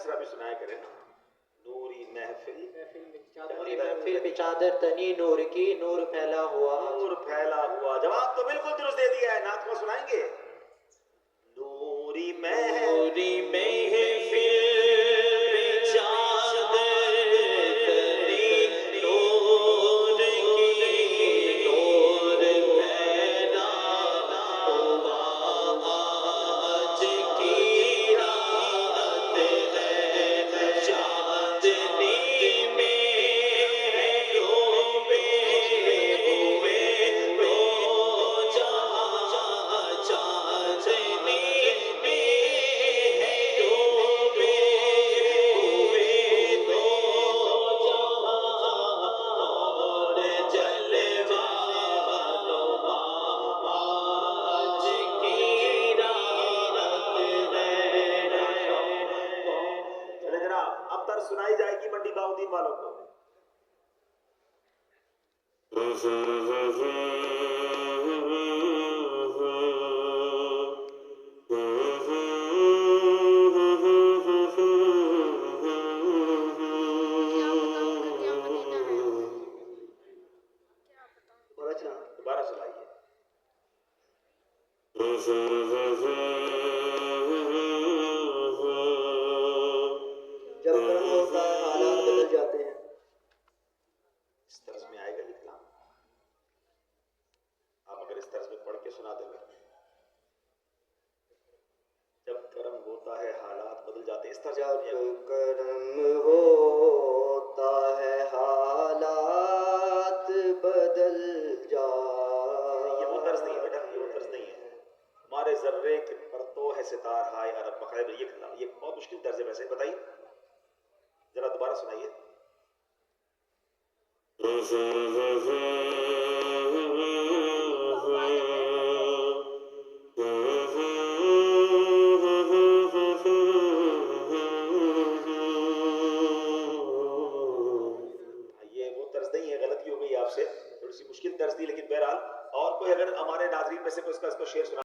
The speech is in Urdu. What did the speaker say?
مصرع بھی سنایا کرے نا. نوری محفل نوری محفل پہ چادر تنی نور کی، نور پھیلا ہوا. نور پھیلا ہوا. جواب تو بالکل درست دے دیا ہے. نعت کو سنائیں گے. نوری محفل سنائی جائے گی منڈی باؤدین والوں کو. دوبارہ چلائیے. جب کرم ہوتا ہے حالات بدل جاتے ہیں. اس طرز میں آئے گا یہ کلام. آپ اگر اس طرز میں پڑھ کے سنا دیں گے. جب کرم ہوتا ہے حالات بدل جاتے ہیں. اس طرز جب کرم ہوتا ہے حالات بدل جاتے. یہ وہ طرز نہیں ہے بیٹا, یہ وہ طرز نہیں ہے. ہمارے ذرے کے پرتو ہے ستار ہائے عرب مغرب. یہ بہت مشکل طرز ہے ویسے. بتائیے ذرا دوبارہ سنائیے. یہ وہ طرز نہیں ہے, غلطی ہو گئی آپ سے, تھوڑی سی مشکل طرز دی, لیکن بہرحال اور کوئی اگر ہمارے ناظرین میں سے کوئی اس کا شعر سنا